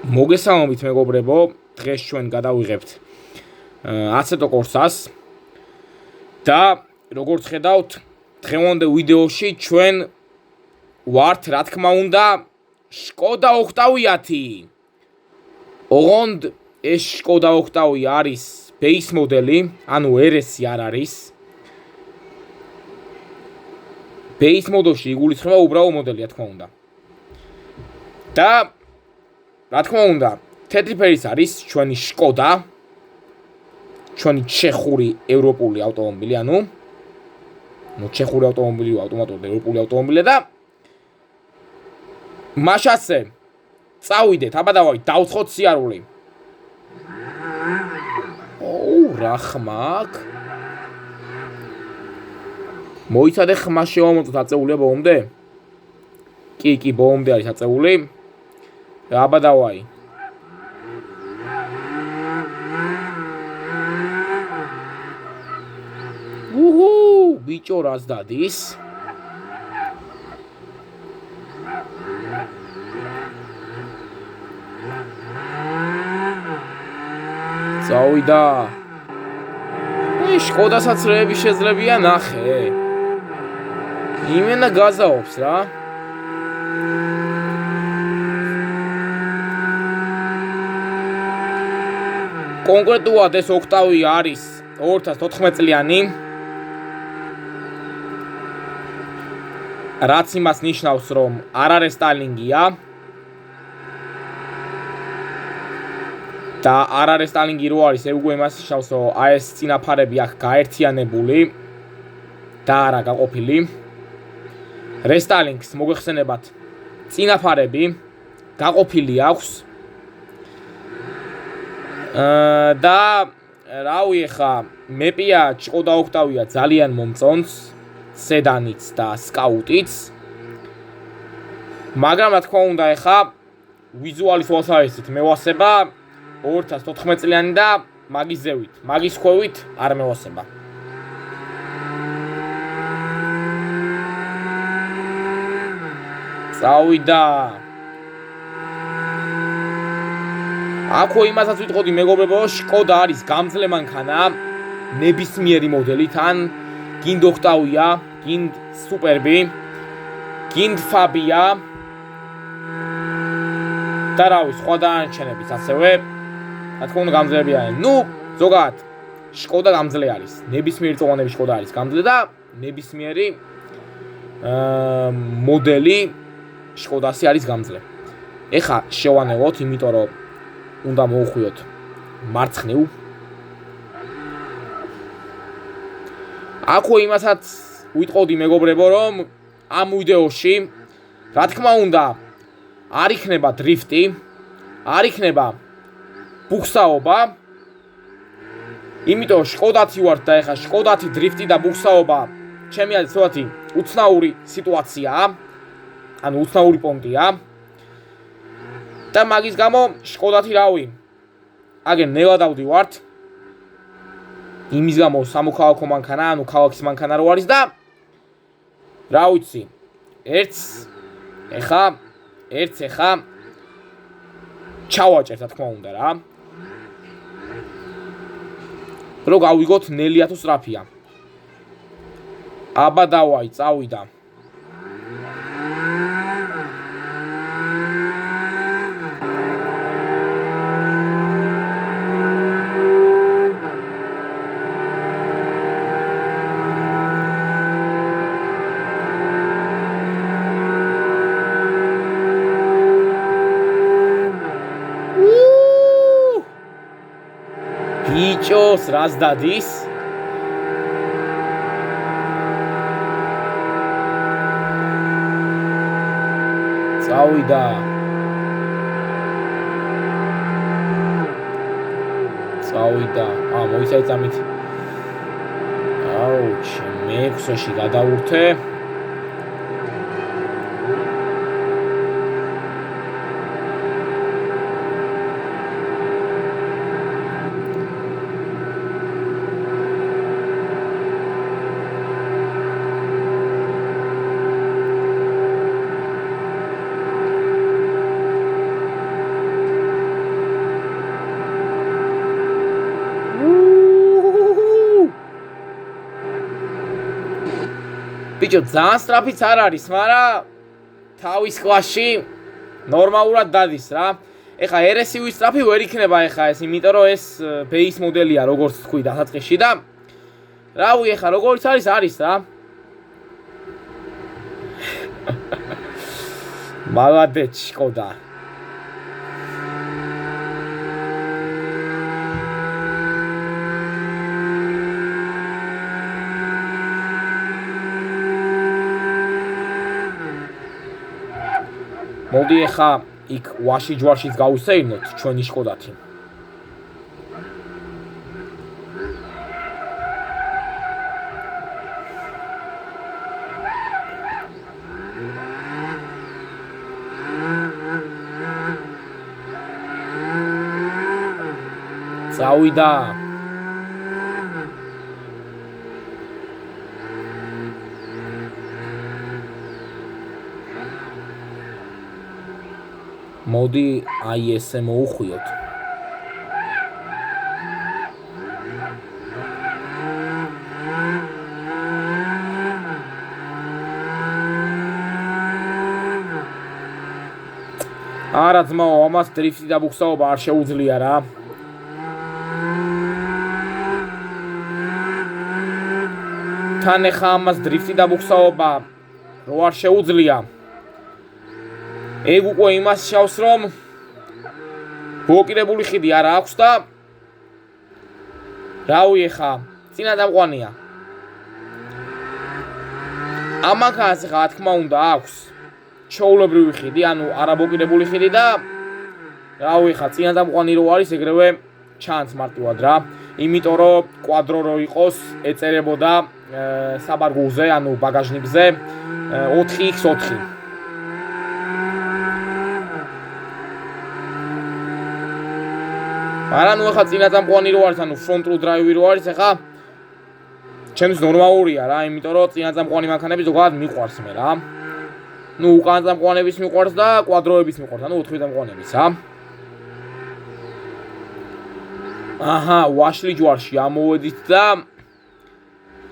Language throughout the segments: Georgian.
მოგესალმებით მეგობრებო, დღეს ჩვენ გადავიღებთ Assetto Corsas და როგორც ხედავთ, დღევანდელ ვიდეოში ჩვენ ვართ, რა თქმა უნდა, Skoda Octavia-ი. ოღონდ ეს Skoda Octavia არის base მოდელი, ანუ RS-ი არ არის. base მოდელში იგულისხმება უბრალო მოდელი, რა თქმა უნდა. და რა თქმა უნდა, თეთრი ფერის არის ჩვენი Skoda, ჩვენი ჩეხური ევროპული ავტომობილი, ანუ ჩეხური ავტომობილი ავტომატურად ევროპული ავტომობილია და მაშასე წავიდეთ, აბა დავაი, დავცხოთ სიარული. რა ხმა აქვს? მოიცადე ხმა შევამოწოთ აწეულია ბოლომდე? კი, ბოლომდე არის აწეული. აბა დავაი. ბიჭო რას დადის? წავიდა. Skoda-საც რეები შეძლებია ნახე. იმენა გაზაობს რა. კონკრეტულად ეს Octavia არის 2014 წლიანი. რაც იმას ნიშნავს, რომ არ არის სტალინგია. და არ არის სტალინგი რო არის, ეგ უკვე იმას ნიშნავს, რომ ეს წინაფარები აქ გაერთიანებული და არა გაყოფილი. რესტალინგს მოგეხსენებათ, წინაფარები გაყოფილი აქვს. და რავი ხა, მეპია Skoda Octavia ძალიან მომწონს, სედანიც და სკაუტიც. მაგრამ რა თქმა უნდა, ხა ვიზუალის მოსავსით მევასება 2014 წლიანი და მაგის ზევით, მაგის ქვევით არ მევასება. წავიდა. აქო იმასაც ვიტყოდი მეგობრებო, Skoda არის გამძლე მანქანა, ნებისმიერი მოდელით, ან გინდ Octavia, გინდ Superb-ი, გინდ Fabia და რავი, სხვა დანარჩენებიც ასევე, რა თქმა უნდა გამძლეები არიან. ზოგადად, Skoda გამძლე არის. ნებისმიერი წողანები Skoda არის გამძლე და ნებისმიერი მოდელი Skoda-ი არის გამძლე. ეხა შევანელოთ, იმიტომ რომ უნდა მოუხვიოთ მარცხნივ. აქო იმასაც ვიტყოდი მეგობრებო, რომ ამ ვიდეოში, რა თქმა უნდა, არ იქნება დრიფტი, არ იქნება ბუხსაობა. იმიტომ Skoda-ი ვარ და ეხა Skoda-ი დრიფტი და ბუხსაობა ჩემი აზრით ცოტათი უცნაური სიტუაციაა, ანუ უცნაური პონტია. და მაგის გამო Skoda-ი რავი, აგერ ნელა დავდივართ. იმის გამო სამოქალაქო მანქანა, ანუ ქალაქის მანქანა რო არის და რა ვიცი, ერთს ეხა ჩავაჭერთ, რა თქმა უნდა რა. რო გავიგოთ ნელია თუ სწრაფია. აბა დავაი, წავიდა. ბიჭოს რას დადის? წავიდა. მოიცაიწამით. მე-6-ში გადავურთე. ბიჭო, ძალიან სწრაფიც არ არის, მაგრამ თავის კლასში ნორმალურად დადის რა. ეხა RS-ი სწრაფი ვერ იქნება ეხა ეს, იმიტომ რომ ეს base მოდელია, როგორც თქვი დასაწყისში და რავი, ეხა როგორც არის რა. Молодец, Шкода. მოდი ახლა იქ ვაში ჯვარშიც გავუსეირნოთ ჩვენი შკოდათი. წავიდა. მოდი აი ესე მოუხვიოთ. არა ძმაო, ამას დრიფტი და ბუქსაობა არ შეუძლია რა. თან ეხა ამას დრიფტი და ბუქსაობა რო არ შეუძლია. ეგ უკვე იმას შავს რომ ბლოკირებული ხიდი არ აქვს და რავი ეხა წინა დამყვანია. ამაგას რა თქმა უნდა აქვს ჩაულებრივი ხიდი, ანუ არაბლოკირებული ხიდი და რავი ეხა წინა დამყვანი რო არის ეგრევე ჩანს მარტივად რა. იმიტომ რომ კვადრო რო იყოს ეწერებოდა საბარგულზე, ანუ ბაგაჟნიკზე 4x4. არა ნუ ახლა წინა დამყვანი რო არის, ანუ ფრონტულ დრაივი რო არის, ახლა ჩემთვის ნორმალურია რა, იმიტომ რომ წინა დამყვანი მანქანები ზოგადად მიყვარს მე რა. ნუ უკანა დამყვანების მიყვარს და კვადროების მიყვარს, ანუ 4 დამყვანების რა. აჰა, ვაშლი ჯვარში ამოვედით და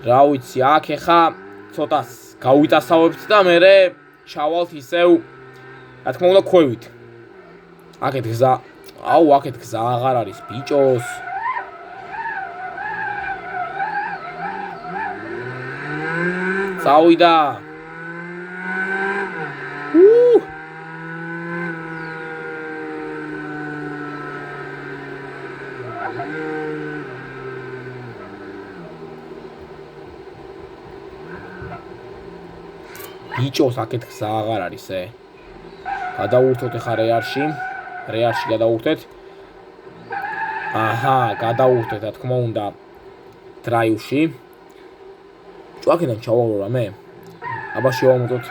რა ვიცი, აქ ახლა ცოტას გავიტასავებთ და მერე ჩავალთ ისევ, რა თქმა უნდა, ქვევით. აქეთ გზა აუ, აქეთ გზა აღარ არის ბიჭოს. წავიდა. ბიჭოს აქეთ გზა აღარ არის ე. გადავურთოთ ახლა რეარში. რეარში გადავურთეთ. აჰა, გადავურთეთ, რა თქმა უნდა, დრაივში. ჭუაკიდან ჩავალო რამე. აბა შევამოწოთ.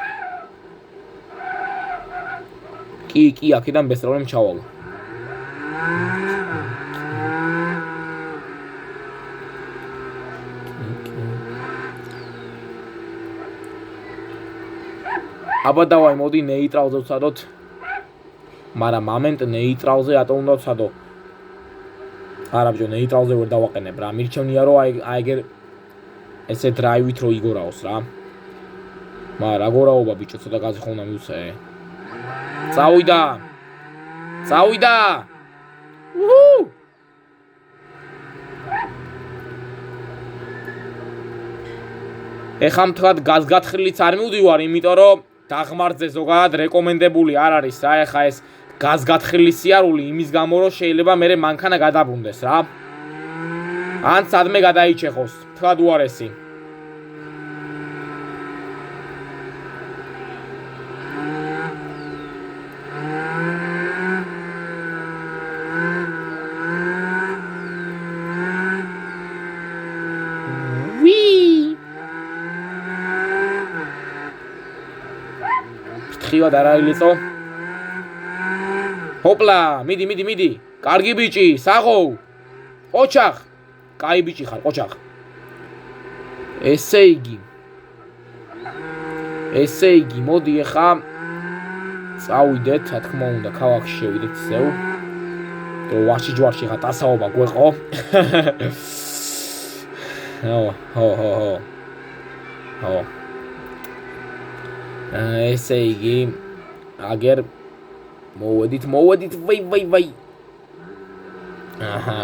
კი, აქედან без проблем ჩავალო. აბა დავაი, მოდი ნეიტრალზე ვცადოთ. მაგრამ მომენტ ნეიტრალზე რატომ უნდა ვცადო? არა ბიჭო, ნეიტრალზე ვერ დავაყენებ რა. მირჩევნია რომ აი ეგერ ესე დრაივით რო იგორაოს რა. მაგრამ რა გორაობა ბიჭო, ცოტა გაზი ხომ უნდა მივცე. წავიდა. ეხლა მთლად გაზგათხრილიც არ მივდივარ, იმიტომ რომ დაღმართზე ზოგადად რეკომენდებული არ არის რა. ეხლა ეს გაზგათხრილი სიარული იმის გამო რომ შეიძლება მერე მანქანა გადაბრუნდეს რა. ან სადმე გადაიჩეხოს, თქვა უარესი. ფთხილად არ აილიწო. ჰოპლა, მიდი. კარგი ბიჭი, საღო. ყოჩახ. კაი ბიჭი ხარ, ყოჩახ. ესე იგი, მოდი ახლა წავიდეთ, რა თქმა უნდა, ქალაქში შევიდეთ ისევ. რო ვაში ჯვარში ხა დასაობა გვეყო. ხო. ესე იგი აგერ მოვედით ვაი აჰა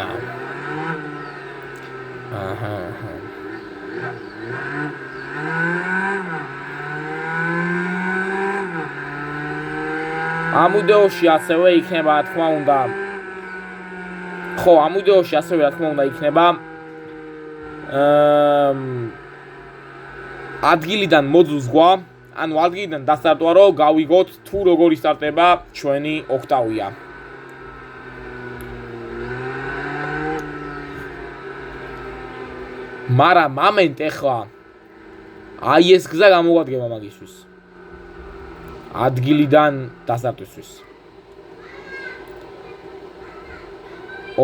ამ ვიდეოში ასევე იქნება რა თქმა უნდა ხო ამ ვიდეოში ასევე რა თქმა უნდა იქნება ადგილიდან მოძუზღვა ანუ ადგილიდან დასტარტვა რომ გავიგოთ თუ როგორი სტარტება ჩვენი ოქტავია მაგრამ მომენტ ეხლა აი ეს გზა გამოგვადგება მაგისთვის ადგილიდან დასარტვისთვის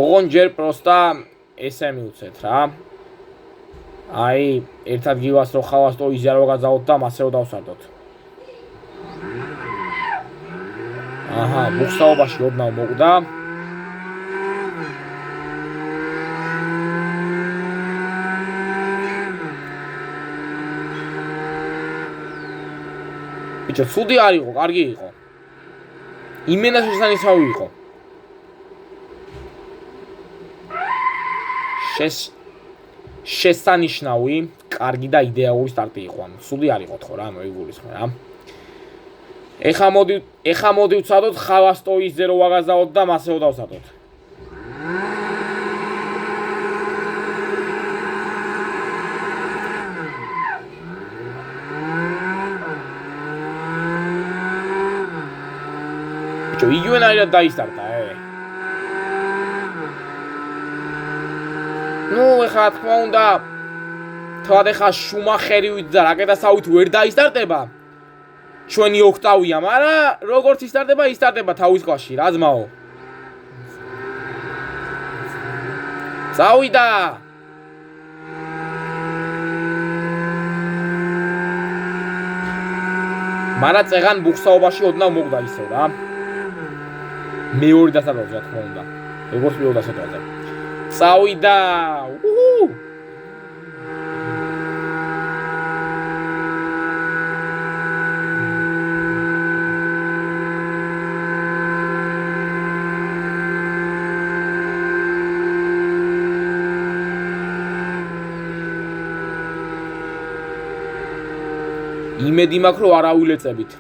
ოღონ ჯერ პროსტა ესე მივუცეთ რა აი ერთ ადგილას რო ხავას ტოიზე არ ვაგაზავოთ და მასეო დავსარდოთ აჰა ბუხსაობაში ოდნავ მოკვდა ბიჭო ცუდი არ იყო კარგი იყო იმენა შესანიშნავი იყო შესანიშნავი კარგი და იდეალური სტარტი იყო ანუ ცუდი არ იყო თქო რა ანუ იგულისხმე რა ეხა მოდი ვცადოთ ხავას ტოიზე რო ვაგაზავოთ და მასეო დავსადოთ ბიჭო იგივენაირად დაისტარტა ნუ ეხლა თქმა უნდა თავად ეხლა შუმახერივით და რაკეტასავით ვერ დაისტარტება ჩვენი ოქტავია, მაგრამ როგორც ისტარტება თავის კლასში, რა ძმაო. წავიდა. მაგრამ წეგან ბუხსაობაში ოდნავ მოკვდა ისე რა. მეორე დასაწყისზე, რა თქმა უნდა. როგორც პირველ დასაწყისზე. წავიდა. იმედი მაქვს რომ არ ავილეწებით.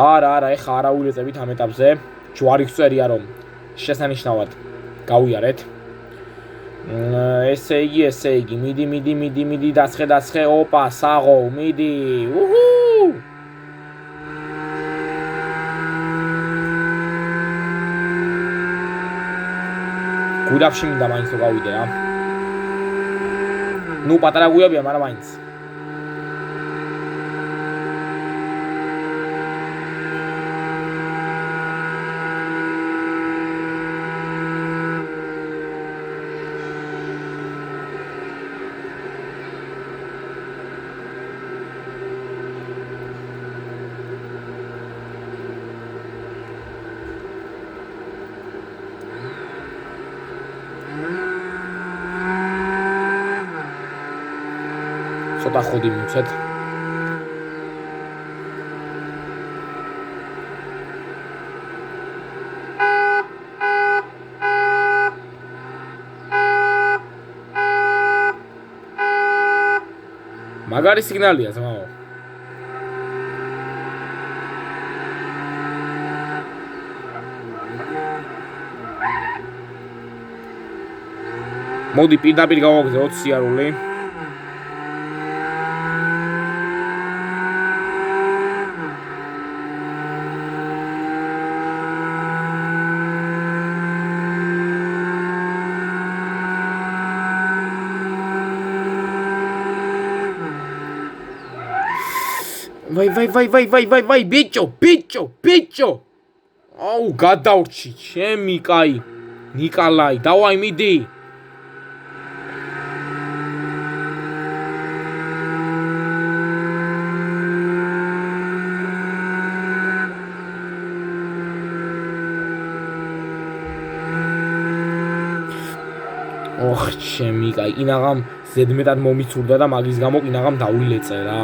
არა, ეხა არ ავილეწებით ამ ეტაპზე. ჯვარი გწერია რომ შესანიშნავად გავიარეთ. ესე იგი, მიდი, დაცხე, ოპა, საღო, მიდი. გუდაფში მინდა მაინც რომ გავიდე რა. ნუ პატარა გუიაბია, მაგრამ მაინც. ცოტა ხოდი მივცეთ. მაგარი სიგნალია ძმაო. მოდი პირდაპირ გავაგზავნე 20 სიარული. Vai, bicho. აუ, გადავრჩი, ჩემი კაი. ნიკალაი, დავაი მიდი. ოხ, ჩემი კაი, ინაღამ ზედმეტად მომიცურდა და მაგის გამო ინაღამ დავილეწე რა.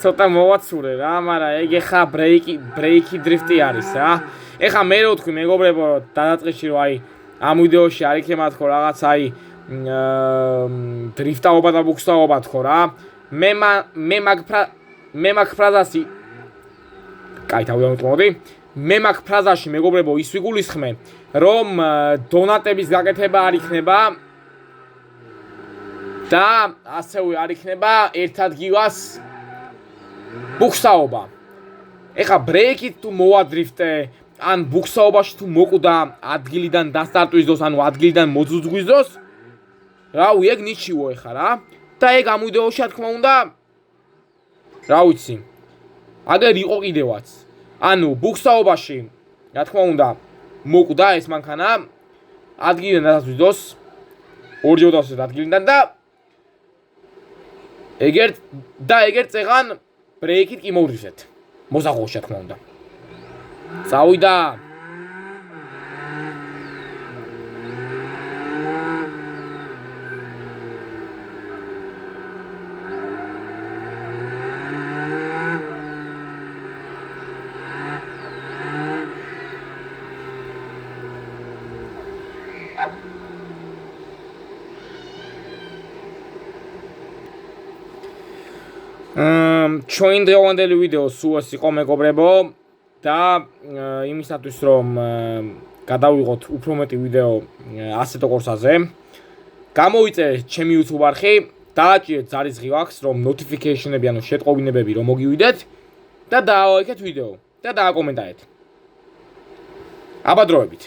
ცოტა მოვაცურე რა, მაგრამ ეგ ეხა ბრეიკი დრიფტი არის რა. ეხა მე რო თქვი მეგობრებო, დადაწყისში რომ აი ამ ვიდეოში არ იქნება თქო რაღაც აი დრიფტაობა და ბუქსაობა თქო რა. მე მაგ ფრაზაში კაი თავდამოწმოდი. მე მაგ ფრაზაში მეგობრებო ის ვიგულისხმე, რომ დონატების გაკეთება არ იქნება და ასევე არ იქნება ერთ ადგილას ბუქსაობა. ეხა ბრეიკით თუ მოვადრიფტე, ან ბუქსაობაში თუ მოკვდა ადგილიდან დასტარტვის დროს, ანუ ადგილიდან მოძუძღვის დროს, რავი, ეგ ნიჩიო ეხა რა. და ეგ ამ ვიდეოში რა თქმა უნდა, რა ვიცი, აგერ იყო კიდევაც. ანუ ბუქსაობაში, რა თქმა უნდა, მოკვდა ეს მანქანა ადგილიდან დასტარტვის დროს, ორჯერ დავსვით ადგილიდან და ეგერ წეღან ბრეიკით კი მოვდრიფეთ. მოსახოვში რა თქმა უნდა. წავიდა. ჩვენ დღევანდელი ვიდეო სულ ეს იყო მეგობრებო და იმისათვის რომ გადავიღოთ უფრო მეტი ვიდეო ასეთ კურსაზე გამოვიწერეთ ჩემი YouTube არხი დააჭირეთ ძალის ღილაკს რომ notification-ები ანუ შეტყობინებები რომ მოგივიდეთ და დაალაიქეთ ვიდეო და დააკომენტარეთ აბა დროებით